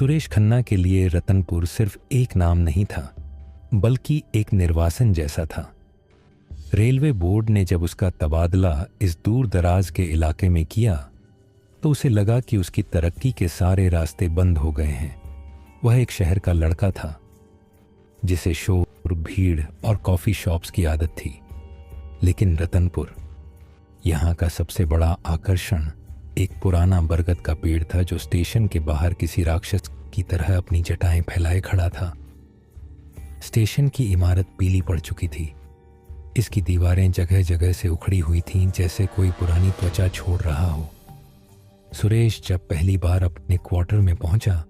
सुरेश खन्ना के लिए रतनपुर सिर्फ एक नाम नहीं था, बल्कि एक निर्वासन जैसा था। रेलवे बोर्ड ने जब उसका तबादला इस दूर दराज के इलाके में किया तो उसे लगा कि उसकी तरक्की के सारे रास्ते बंद हो गए हैं। वह एक शहर का लड़का था जिसे शोर, भीड़ और कॉफ़ी शॉप्स की आदत थी। लेकिन रतनपुर, यहाँ का सबसे बड़ा आकर्षण एक पुराना बरगद का पेड़ था जो स्टेशन के बाहर किसी राक्षस की तरह अपनी जटाएं फैलाए खड़ा था। स्टेशन की इमारत पीली पड़ चुकी थी। इसकी दीवारें जगह जगह से उखड़ी हुई थीं, जैसे कोई पुरानी त्वचा छोड़ रहा हो। सुरेश जब पहली बार अपने क्वार्टर में पहुंचा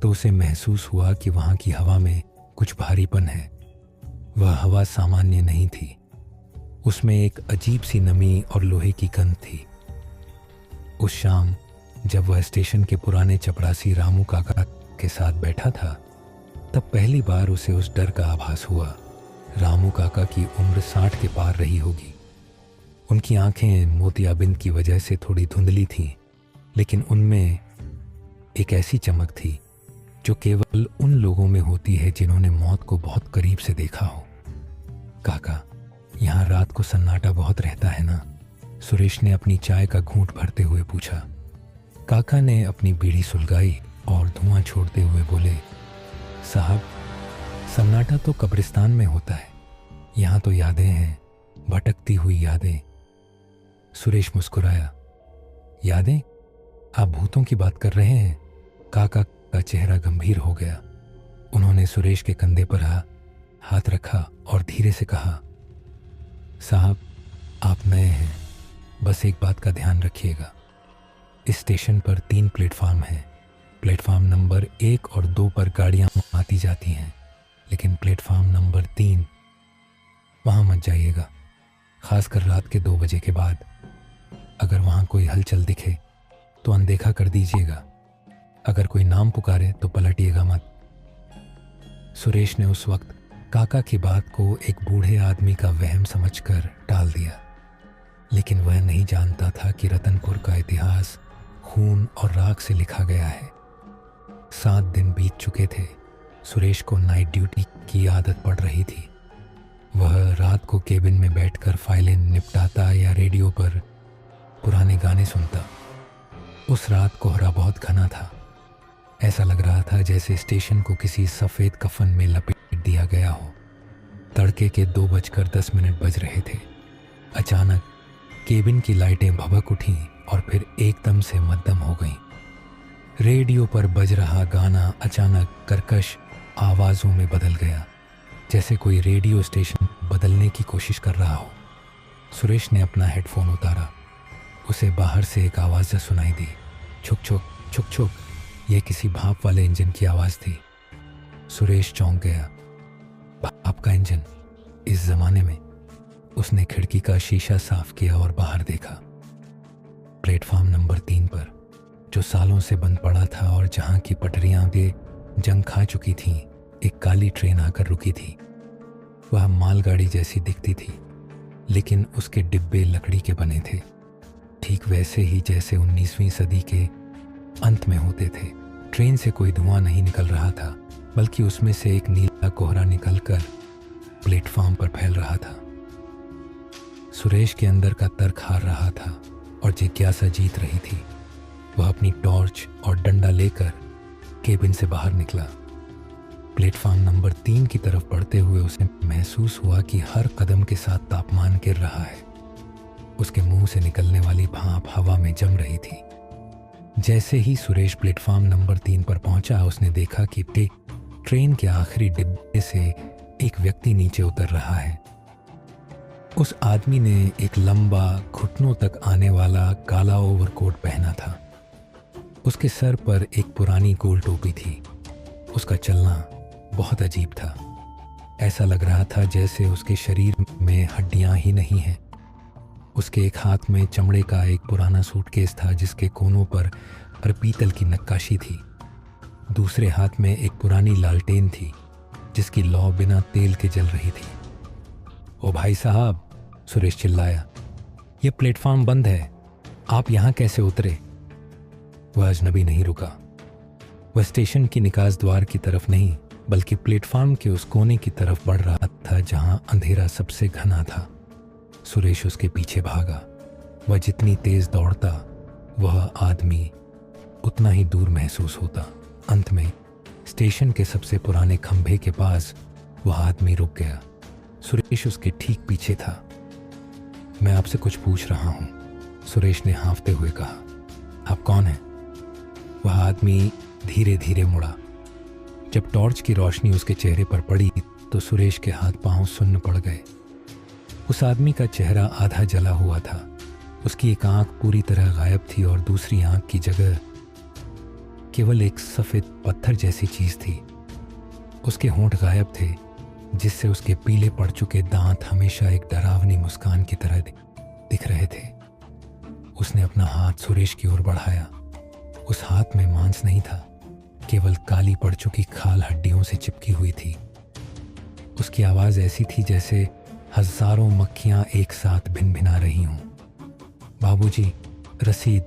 तो उसे महसूस हुआ कि वहां की हवा में कुछ भारीपन है। वह हवा सामान्य नहीं थी, उसमें एक अजीब सी नमी और लोहे की गंध थी। उस शाम जब वह स्टेशन के पुराने चपरासी रामू काका के साथ बैठा था, तब पहली बार उसे उस डर का आभास हुआ। रामू काका की उम्र 60 के पार रही होगी। उनकी आंखें मोतियाबिंद की वजह से थोड़ी धुंधली थीं, लेकिन उनमें एक ऐसी चमक थी जो केवल उन लोगों में होती है जिन्होंने मौत को बहुत करीब से देखा हो। काका, यहाँ रात को सन्नाटा बहुत रहता है ना? सुरेश ने अपनी चाय का घूंट भरते हुए पूछा। काका ने अपनी बीड़ी सुलगाई और धुआं छोड़ते हुए बोले, साहब, सन्नाटा तो कब्रिस्तान में होता है, यहाँ तो यादें हैं, भटकती हुई यादें। सुरेश मुस्कुराया। यादें? आप भूतों की बात कर रहे हैं? काका का चेहरा गंभीर हो गया। उन्होंने सुरेश के कंधे पर हाथ रखा और धीरे से कहा, साहब, आप नए हैं, बस एक बात का ध्यान रखिएगा। इस स्टेशन पर 3 प्लेटफार्म हैं। प्लेटफार्म नंबर 1 और 2 पर गाड़ियां आती जाती हैं, लेकिन प्लेटफार्म नंबर 3, वहाँ मत जाइएगा, खासकर रात के 2 बजे के बाद। अगर वहाँ कोई हलचल दिखे तो अनदेखा कर दीजिएगा। अगर कोई नाम पुकारे तो पलटिएगा मत। सुरेश ने उस वक्त काका की बात को एक बूढ़े आदमी का वहम समझकर टाल दिया, लेकिन वह नहीं जानता था कि रतनपुर का इतिहास खून और राख से लिखा गया है। 7 दिन बीत चुके थे। सुरेश को नाइट ड्यूटी की आदत पड़ रही थी। वह रात को केबिन में बैठकर फाइलें निपटाता या रेडियो पर पुराने गाने सुनता। उस रात कोहरा बहुत घना था। ऐसा लग रहा था जैसे स्टेशन को किसी सफ़ेद कफन में लपेट दिया गया हो। तड़के के 2:10 बज रहे थे। अचानक केबिन की लाइटें भभक उठीं और फिर एकदम से मद्दम हो गईं। रेडियो पर बज रहा गाना अचानक कर्कश आवाज़ों में बदल गया, जैसे कोई रेडियो स्टेशन बदलने की कोशिश कर रहा हो। सुरेश ने अपना हेडफोन उतारा। उसे बाहर से एक आवाज़ सुनाई दी, छुक छुक छुक छुक। यह किसी भाप वाले इंजन की आवाज़ थी। सुरेश चौंक गया। भाप का इंजन? इस ज़माने में? उसने खिड़की का शीशा साफ किया और बाहर देखा। प्लेटफार्म नंबर 3 पर, जो सालों से बंद पड़ा था और जहां की पटरियां भी जंग खा चुकी थीं, एक काली ट्रेन आकर रुकी थी। वह मालगाड़ी जैसी दिखती थी, लेकिन उसके डिब्बे लकड़ी के बने थे, ठीक वैसे ही जैसे 19वीं सदी के अंत में होते थे। ट्रेन से कोई धुआं नहीं निकल रहा था, बल्कि उसमें से एक नीला कोहरा निकलकर प्लेटफार्म पर फैल रहा था। सुरेश के अंदर का तर्क हार रहा था और जिज्ञासा जीत रही थी। वह अपनी टॉर्च और डंडा लेकर केबिन से बाहर निकला। प्लेटफार्म नंबर 3 की तरफ बढ़ते हुए उसे महसूस हुआ कि हर कदम के साथ तापमान गिर रहा है। उसके मुंह से निकलने वाली भाप हवा में जम रही थी। जैसे ही सुरेश प्लेटफार्म नंबर 3 पर पहुंचा, उसने देखा कि ट्रेन के आखिरी डिब्बे से एक व्यक्ति नीचे उतर रहा है। उस आदमी ने एक लंबा, घुटनों तक आने वाला काला ओवरकोट पहना था। उसके सर पर एक पुरानी गोल टोपी थी। उसका चलना बहुत अजीब था। ऐसा लग रहा था जैसे उसके शरीर में हड्डियां ही नहीं हैं। उसके एक हाथ में चमड़े का एक पुराना सूटकेस था जिसके कोनों पर पीतल की नक्काशी थी। दूसरे हाथ में एक पुरानी लालटेन थी जिसकी लौ बिना तेल के जल रही थी। ओ भाई साहब, सुरेश चिल्लाया, यह प्लेटफार्म बंद है, आप यहाँ कैसे उतरे? वह अजनबी नहीं रुका। वह स्टेशन की निकास द्वार की तरफ नहीं बल्कि प्लेटफॉर्म के उस कोने की तरफ बढ़ रहा था जहां अंधेरा सबसे घना था। सुरेश उसके पीछे भागा। वह जितनी तेज दौड़ता वह आदमी उतना ही दूर महसूस होता। अंत में स्टेशन के सबसे पुराने खंभे के पास वह आदमी रुक गया। सुरेश उसके ठीक पीछे था। मैं आपसे कुछ पूछ रहा हूं, सुरेश ने हाँफते हुए कहा। आप कौन हैं? वह आदमी धीरे धीरे मुड़ा। जब टॉर्च की रोशनी उसके चेहरे पर पड़ी तो सुरेश के हाथ पांव सुन्न पड़ गए। उस आदमी का चेहरा आधा जला हुआ था। उसकी एक आंख पूरी तरह गायब थी और दूसरी आंख की जगह केवल एक सफेद पत्थर जैसी चीज थी। उसके होंठ गायब थे जिससे उसके पीले पड़ चुके दांत हमेशा एक डरावनी मुस्कान की तरह दिख रहे थे। उसने अपना हाथ सुरेश की ओर बढ़ाया। उस हाथ में मांस नहीं था, केवल काली पड़ चुकी खाल हड्डियों से चिपकी हुई थी। उसकी आवाज ऐसी थी जैसे हजारों मक्खियां एक साथ भिनभिना रही हों। बाबूजी, रसीद।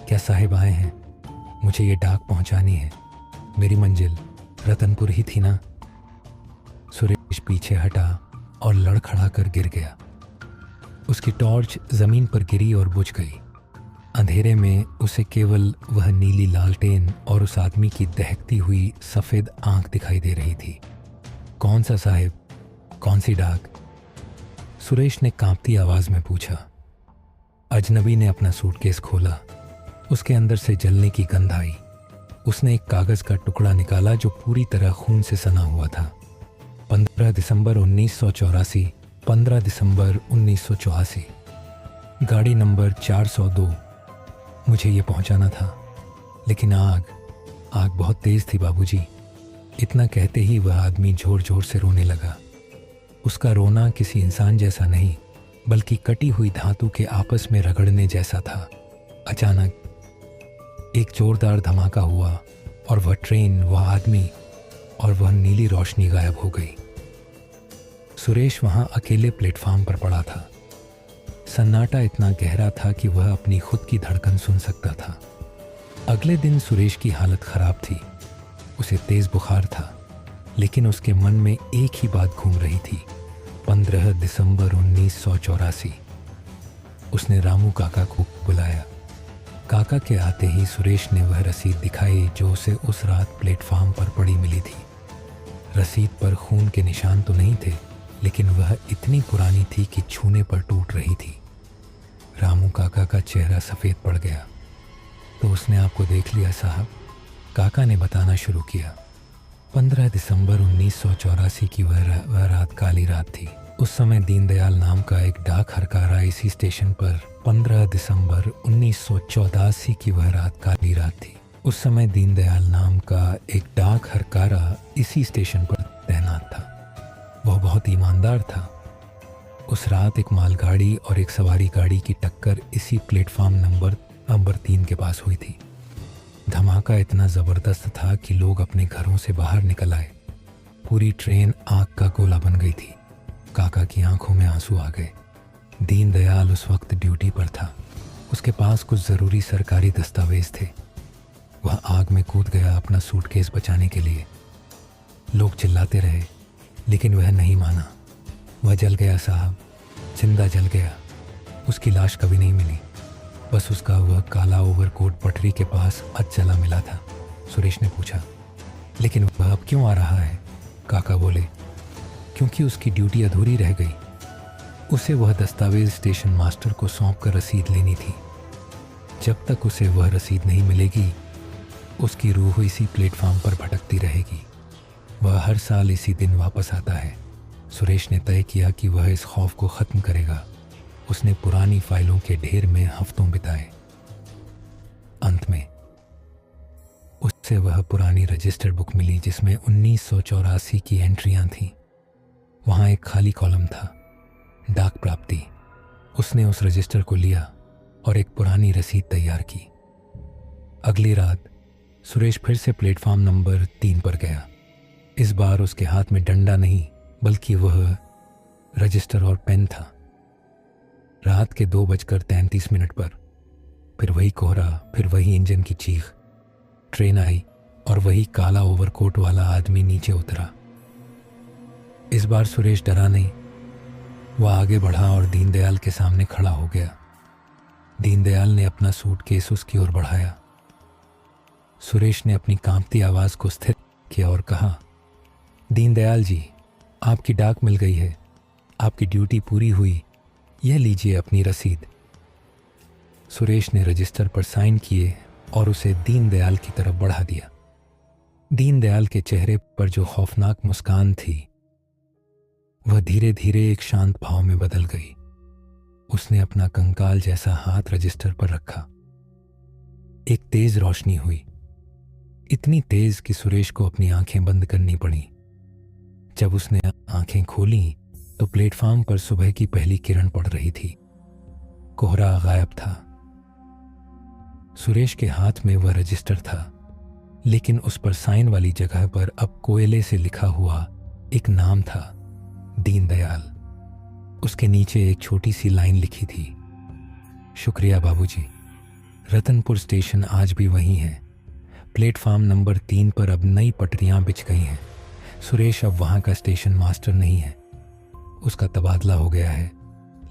क्या साहिब आए हैं? मुझे ये डाक पहुंचानी है। मेरी मंजिल रतनपुर ही थी ना? सुरेश पीछे हटा और लड़खड़ा कर गिर गया। उसकी टॉर्च जमीन पर गिरी और बुझ गई। अंधेरे में उसे केवल वह नीली लालटेन और उस आदमी की दहकती हुई सफेद आंख दिखाई दे रही थी। कौन सा साहिब? कौन सी डाक? सुरेश ने कांपती आवाज में पूछा। अजनबी ने अपना सूटकेस खोला। उसके अंदर से जलने की गंध आई। उसने एक कागज का टुकड़ा निकाला जो पूरी तरह खून से सना हुआ था। 15 दिसंबर 1984, 15 दिसंबर 1984, गाड़ी नंबर 402। मुझे ये पहुंचाना था, लेकिन आग बहुत तेज थी बाबूजी। इतना कहते ही वह आदमी जोर जोर से रोने लगा। उसका रोना किसी इंसान जैसा नहीं बल्कि कटी हुई धातु के आपस में रगड़ने जैसा था। अचानक एक जोरदार धमाका हुआ और वह ट्रेन, वह आदमी और वह नीली रोशनी गायब हो गई। सुरेश वहां अकेले प्लेटफॉर्म पर पड़ा था। सन्नाटा इतना गहरा था कि वह अपनी खुद की धड़कन सुन सकता था। अगले दिन सुरेश की हालत खराब थी। उसे तेज बुखार था, लेकिन उसके मन में एक ही बात घूम रही थी। 15 दिसंबर 1984। उसने रामू काका को बुलाया। काका के आते ही सुरेश ने वह रसीद दिखाई जो उसे उस रात प्लेटफॉर्म पर पड़ी मिली थी। रसीद पर खून के निशान तो नहीं थे, लेकिन वह इतनी पुरानी थी कि छूने पर टूट रही थी। रामू काका का चेहरा सफ़ेद पड़ गया। तो उसने आपको देख लिया साहब, काका ने बताना शुरू किया। 15 दिसंबर 1984 की वह रात काली रात थी। उस समय दीनदयाल नाम का एक डाक हरकारा इसी स्टेशन पर 15 दिसंबर 1984 की वह रात काली रात थी। उस समय दीनदयाल नाम का एक डाक हरकारा इसी स्टेशन पर तैनात था। वह बहुत ईमानदार था। उस रात एक मालगाड़ी और एक सवारी गाड़ी की टक्कर इसी प्लेटफॉर्म नंबर 3 के पास हुई थी। धमाका इतना ज़बरदस्त था कि लोग अपने घरों से बाहर निकल आए। पूरी ट्रेन आग का गोला बन गई थी। काका की आंखों में आंसू आ गए। दीनदयाल उस वक्त ड्यूटी पर था। उसके पास कुछ ज़रूरी सरकारी दस्तावेज थे। वह आग में कूद गया अपना सूटकेस बचाने के लिए। लोग चिल्लाते रहे, लेकिन वह नहीं माना। वह जल गया साहब, जिंदा जल गया। उसकी लाश कभी नहीं मिली। बस उसका वह काला ओवरकोट पटरी के पास अधजला मिला था। सुरेश ने पूछा, लेकिन वह अब क्यों आ रहा है? काका बोले, क्योंकि उसकी ड्यूटी अधूरी रह गई। उसे वह दस्तावेज स्टेशन मास्टर को सौंप कर रसीद लेनी थी। जब तक उसे वह रसीद नहीं मिलेगी, उसकी रूह इसी प्लेटफॉर्म पर भटकती रहेगी। वह हर साल इसी दिन वापस आता है। सुरेश ने तय किया कि वह इस खौफ को ख़त्म करेगा। उसने पुरानी फाइलों के ढेर में हफ्तों बिताए। अंत में उससे वह पुरानी रजिस्टर बुक मिली जिसमें 1984 की एंट्रियां थीं। वहां एक खाली कॉलम था, डाक प्राप्ति। उसने उस रजिस्टर को लिया और एक पुरानी रसीद तैयार की। अगली रात सुरेश फिर से प्लेटफॉर्म नंबर 3 पर गया। इस बार उसके हाथ में डंडा नहीं बल्कि वह रजिस्टर और पेन था। रात के 2:33 पर फिर वही कोहरा, फिर वही इंजन की चीख। ट्रेन आई, और वही काला ओवरकोट वाला आदमी नीचे उतरा। इस बार सुरेश डरा नहीं। वह आगे बढ़ा और दीनदयाल के सामने खड़ा हो गया। दीनदयाल ने अपना सूटकेस उसकी ओर बढ़ाया। सुरेश ने अपनी कांपती आवाज को स्थिर किया और कहा, दीनदयाल जी, आपकी डाक मिल गई है, आपकी ड्यूटी पूरी हुई, यह लीजिए अपनी रसीद। सुरेश ने रजिस्टर पर साइन किए और उसे दीनदयाल की तरफ बढ़ा दिया। दीनदयाल के चेहरे पर जो खौफनाक मुस्कान थी वह धीरे धीरे एक शांत भाव में बदल गई। उसने अपना कंकाल जैसा हाथ रजिस्टर पर रखा। एक तेज रोशनी हुई, इतनी तेज कि सुरेश को अपनी आंखें बंद करनी पड़ी। जब उसने आंखें खोली तो प्लेटफॉर्म पर सुबह की पहली किरण पड़ रही थी। कोहरा गायब था। सुरेश के हाथ में वह रजिस्टर था, लेकिन उस पर साइन वाली जगह पर अब कोयले से लिखा हुआ एक नाम था, दीनदयाल। उसके नीचे एक छोटी सी लाइन लिखी थी, शुक्रिया बाबूजी, रतनपुर स्टेशन आज भी वही है। प्लेटफॉर्म नंबर 3 पर अब नई पटरियां बिछ गई हैं। सुरेश अब वहां का स्टेशन मास्टर नहीं है, उसका तबादला हो गया है।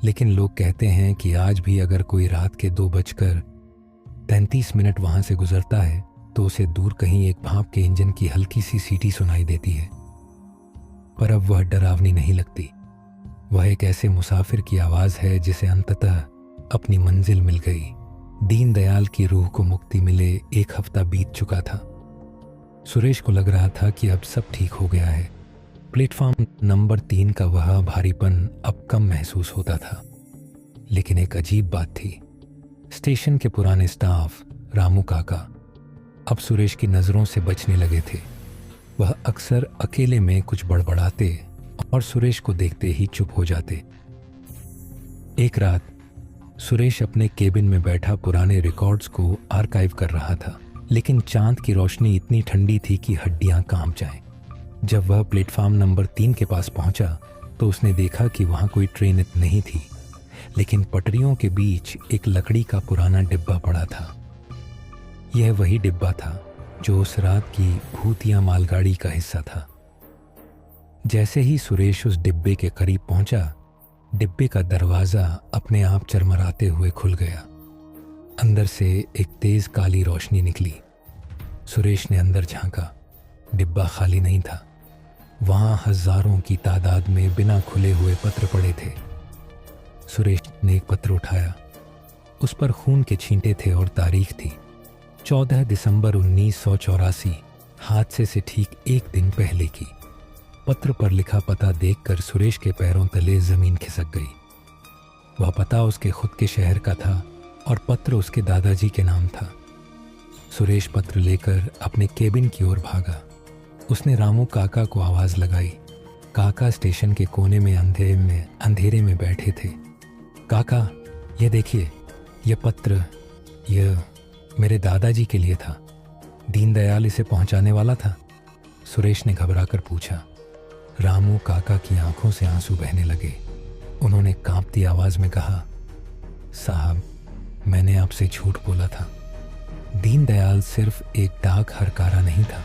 लेकिन लोग कहते हैं कि आज भी अगर कोई रात के 2:33 वहां से गुजरता है तो उसे दूर कहीं एक भाप के इंजन की हल्की सी सीटी सुनाई देती है। पर अब वह डरावनी नहीं लगती। वह एक ऐसे मुसाफिर की आवाज है जिसे अंततः अपनी मंजिल मिल गई। दीनदयाल की रूह को मुक्ति मिले 1 हफ्ता बीत चुका था। सुरेश को लग रहा था कि अब सब ठीक हो गया है। प्लेटफॉर्म नंबर 3 का वह भारीपन अब कम महसूस होता था। लेकिन एक अजीब बात थी। स्टेशन के पुराने स्टाफ, रामू काका, अब सुरेश की नज़रों से बचने लगे थे। वह अक्सर अकेले में कुछ बड़बड़ाते और सुरेश को देखते ही चुप हो जाते। एक रात सुरेश अपने केबिन में बैठा पुराने रिकॉर्ड्स को आर्काइव कर रहा था, लेकिन चांद की रोशनी इतनी ठंडी थी कि हड्डियां कांप जाएं। जब वह प्लेटफॉर्म नंबर 3 के पास पहुंचा तो उसने देखा कि वहां कोई ट्रेन नहीं थी, लेकिन पटरियों के बीच एक लकड़ी का पुराना डिब्बा पड़ा था। यह वही डिब्बा था जो उस रात की भूतिया मालगाड़ी का हिस्सा था। जैसे ही सुरेश उस डिब्बे के करीब पहुंचा, डिब्बे का दरवाजा अपने आप चरमराते हुए खुल गया। अंदर से एक तेज काली रोशनी निकली। सुरेश ने अंदर झांका। डिब्बा खाली नहीं था। वहां हजारों की तादाद में बिना खुले हुए पत्र पड़े थे। सुरेश ने एक पत्र उठाया। उस पर खून के छींटे थे और तारीख थी 14 दिसंबर 1984, हादसे से ठीक एक दिन पहले की। पत्र पर लिखा पता देखकर सुरेश के पैरों तले जमीन खिसक गई। वह पता उसके खुद के शहर का था और पत्र उसके दादाजी के नाम था। सुरेश पत्र लेकर अपने केबिन की ओर भागा। उसने रामू काका को आवाज लगाई। काका स्टेशन के कोने में अंधेरे में बैठे थे। काका, ये देखिए, यह पत्र, यह मेरे दादाजी के लिए था। दीनदयाल इसे पहुंचाने वाला था। सुरेश ने घबराकर पूछा। रामू काका की आंखों से आंसू बहने लगे। उन्होंने कांपती आवाज में कहा, साहब, मैंने आपसे झूठ बोला था। दीनदयाल सिर्फ एक डाक हरकारा नहीं था,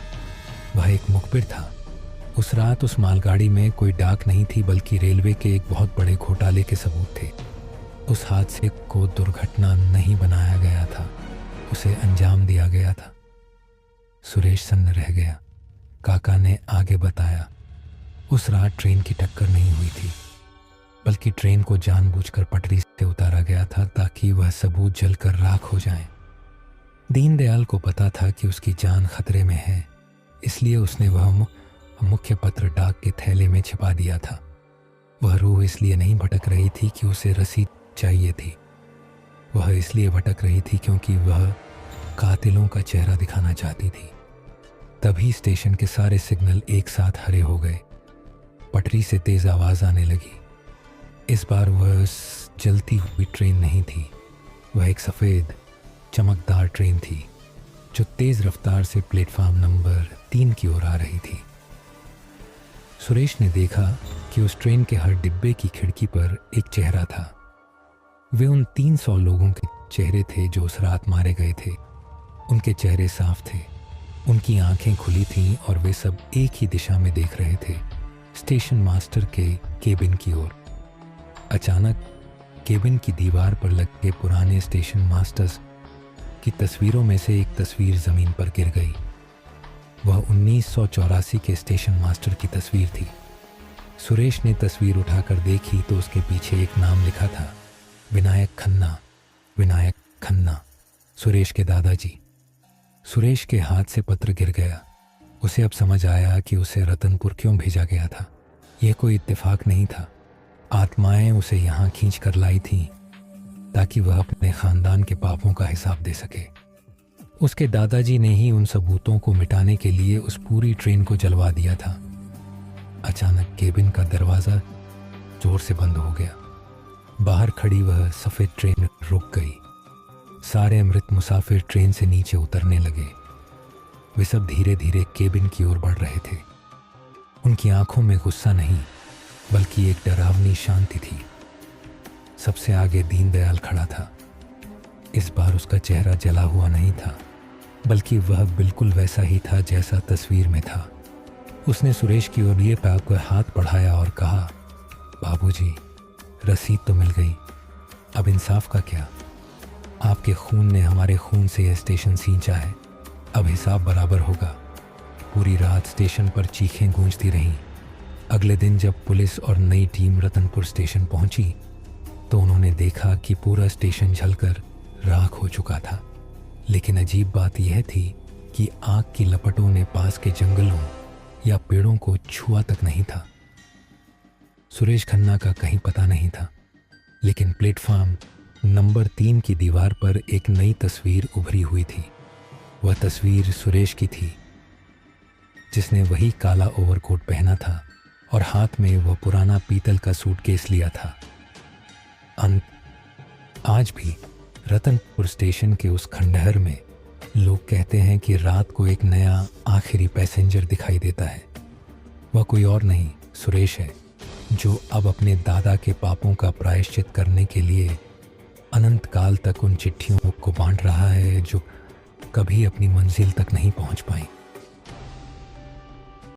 वह एक मुखबिर था। उस रात उस मालगाड़ी में कोई डाक नहीं थी, बल्कि रेलवे के एक बहुत बड़े घोटाले के सबूत थे। उस हादसे को दुर्घटना नहीं बनाया गया था, उसे अंजाम दिया गया था। सुरेश सन्न रह गया। काका ने आगे बताया, उस रात ट्रेन की टक्कर नहीं हुई थी, बल्कि ट्रेन को जानबूझकर पटरी से उतारा गया था ताकि वह सबूत जलकर राख हो जाएं। दीनदयाल को पता था कि उसकी जान खतरे में है, इसलिए उसने वह मुख्य पत्र डाक के थैले में छिपा दिया था। वह रूह इसलिए नहीं भटक रही थी कि उसे रसीद चाहिए थी, वह इसलिए भटक रही थी क्योंकि वह कातिलों का चेहरा दिखाना चाहती थी। तभी स्टेशन के सारे सिग्नल एक साथ हरे हो गए। पटरी से तेज आवाज आने लगी। इस बार वह जलती हुई ट्रेन नहीं थी, वह एक सफ़ेद चमकदार ट्रेन थी जो तेज रफ्तार से प्लेटफॉर्म नंबर 3 की ओर आ रही थी। सुरेश ने देखा कि उस ट्रेन के हर डिब्बे की खिड़की पर एक चेहरा था। वे उन 300 लोगों के चेहरे थे जो उस रात मारे गए थे। उनके चेहरे साफ थे, उनकी आंखें खुली थीं और वे सब एक ही दिशा में देख रहे थे, स्टेशन मास्टर के केबिन की ओर। अचानक केबिन की दीवार पर लगे पुराने स्टेशन मास्टर्स की तस्वीरों में से एक तस्वीर ज़मीन पर गिर गई। वह 1984 के स्टेशन मास्टर की तस्वीर थी। सुरेश ने तस्वीर उठाकर देखी तो उसके पीछे एक नाम लिखा था, विनायक खन्ना। विनायक खन्ना, सुरेश के दादाजी। सुरेश के हाथ से पत्र गिर गया। उसे अब समझ आया कि उसे रतनपुर क्यों भेजा गया था। यह कोई इत्तेफाक नहीं था। आत्माएं उसे यहाँ खींच कर लाई थीं ताकि वह अपने खानदान के पापों का हिसाब दे सके। उसके दादाजी ने ही उन सबूतों को मिटाने के लिए उस पूरी ट्रेन को जलवा दिया था। अचानक केबिन का दरवाज़ा जोर से बंद हो गया। बाहर खड़ी वह सफ़ेद ट्रेन रुक गई। सारे मृत मुसाफिर ट्रेन से नीचे उतरने लगे। वे सब धीरे धीरे केबिन की ओर बढ़ रहे थे। उनकी आंखों में गुस्सा नहीं बल्कि एक डरावनी शांति थी। सबसे आगे दीनदयाल खड़ा था। इस बार उसका चेहरा जला हुआ नहीं था बल्कि वह बिल्कुल वैसा ही था जैसा तस्वीर में था। उसने सुरेश की ओर ये पाकर हाथ बढ़ाया और कहा, बाबूजी, रसीद तो मिल गई, अब इंसाफ का क्या? आपके खून ने हमारे खून से यह स्टेशन सींचा है, अब हिसाब बराबर होगा। पूरी रात स्टेशन पर चीखें गूंजती रहीं। अगले दिन जब पुलिस और नई टीम रतनपुर स्टेशन पहुंची तो उन्होंने देखा कि पूरा स्टेशन जलकर राख हो चुका था। लेकिन अजीब बात यह थी कि आग की लपटों ने पास के जंगलों या पेड़ों को छुआ तक नहीं था। सुरेश खन्ना का कहीं पता नहीं था, लेकिन प्लेटफॉर्म नंबर 3 की दीवार पर एक नई तस्वीर उभरी हुई थी। वह तस्वीर सुरेश की थी, जिसने वही काला ओवरकोट पहना था और हाथ में वह पुराना पीतल का सूटकेस लिया था। आज भी रतनपुर स्टेशन के उस खंडहर में लोग कहते हैं कि रात को एक नया आखिरी पैसेंजर दिखाई देता है। वह कोई और नहीं, सुरेश है, जो अब अपने दादा के पापों का प्रायश्चित करने के लिए अनंत काल तक उन चिट्ठियों को बांट रहा है जो कभी अपनी मंजिल तक नहीं पहुंच पाई।